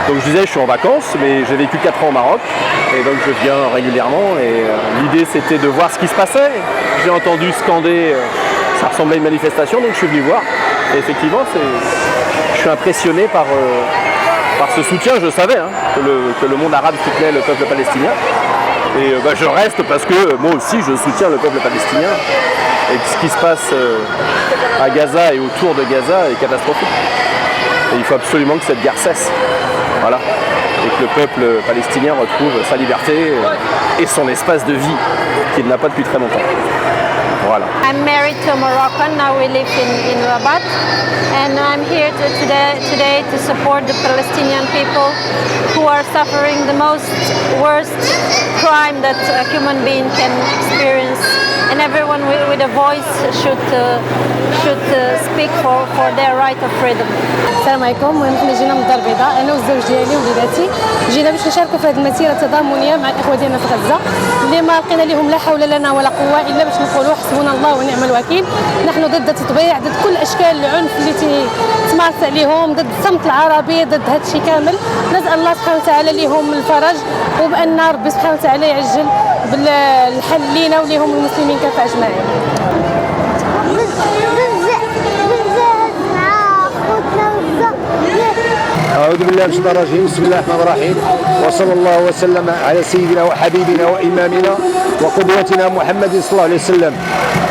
Donc je disais, je suis en vacances, mais j'ai vécu 4 ans au Maroc, et donc je viens régulièrement, et l'idée c'était de voir ce qui se passait. J'ai entendu scander, ça ressemblait à une manifestation, donc je suis venu voir. Et effectivement, je suis impressionné par ce soutien. Je savais que le monde arabe soutenait le peuple palestinien. Et je reste parce que moi aussi je soutiens le peuple palestinien. Et ce qui se passe à Gaza et autour de Gaza est catastrophique. Et il faut absolument que cette guerre cesse. Voilà. Et que le peuple palestinien retrouve sa liberté et son espace de vie qu'il n'a pas depuis très longtemps. Voilà. I'm married to a Moroccan. Now we live in Rabat, and I'm here today to support the Palestinian people who are suffering the worst crime that a human being can experience. And everyone with a voice should speak for their right of freedom. السلام عليكم. حنا جينا من الدار البيضاء انا والزوج ديالي ووليداتي، جينا باش نشاركوا في هذه المسيره التضامنيه مع الاخوه ديالنا في غزه اللي ما لقينا لهم لا حول لنا ولا قوه الا باش نقولوا حسبنا الله ونعم الوكيل. نحن ضد التطبيع، ضد كل اشكال العنف اللي تمارس عليهم، ضد الصمت العربي، ضد هذا الشيء كامل. نسال الله سبحانه وتعالى لهم الفرج، وبان ربي سبحانه وتعالى يعجل بالحل لينا وليهم المسلمين كافه اجمعين. أعوذ بالله من الشيطان الرجيم، بسم الله الرحمن الرحيم، وصلى الله وسلم على سيدنا وحبيبنا وإمامنا وقدوتنا محمد صلى الله عليه وسلم.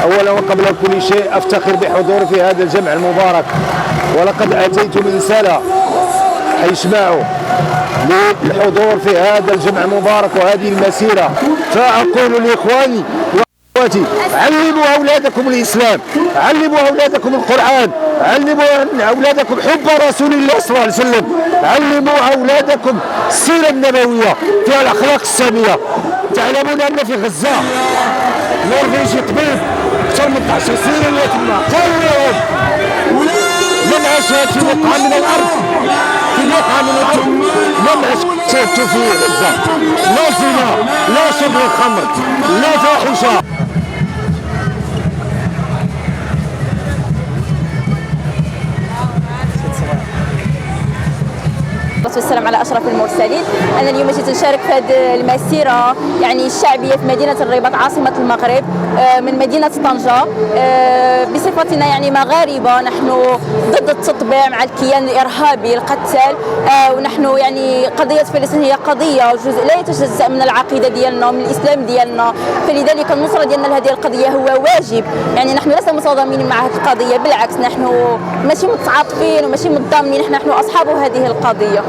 أولا وقبل كل شيء أفتخر بحضور في هذا الجمع المبارك، ولقد أتيت من رسالة حيسمعوا للحضور في هذا الجمع المبارك وهذه المسيرة. فأقول لإخواني وأخواتي: علموا أولادكم الإسلام، علموا أولادكم القرآن، علموا أولادكم حب رسول الله صلى الله عليه وسلم، علموا أولادكم السيرة النبوية فيها الأخلاق السامية. تعلمون أن في غزة نورفيجي طبيب أكثر من 11 سنة اللي تما قويهم من عاش في وقعة من الأرض، في وقعة من الأرض من عاش في غزة، لا زنا، لا شرب الخمر، لا فاحشة. والسلام على أشرف المرسلين. أنا اليوم جيت نشارك في هذه المسيرة يعني الشعبية في مدينة الرباط عاصمة المغرب من مدينة طنجة. بصفتنا يعني مغاربة نحن ضد التطبيع مع الكيان الإرهابي القتال، ونحن يعني قضية فلسطين هي قضية جزء لا يتجزأ من العقيدة ديالنا ومن الإسلام ديالنا، فلذلك النصرة ديالنا لهذه القضية هو واجب. يعني نحن لسنا متضامنين مع هذه القضية، بالعكس نحن ماشي متعاطفين وماشي متضامنين، نحن أصحاب هذه القضية.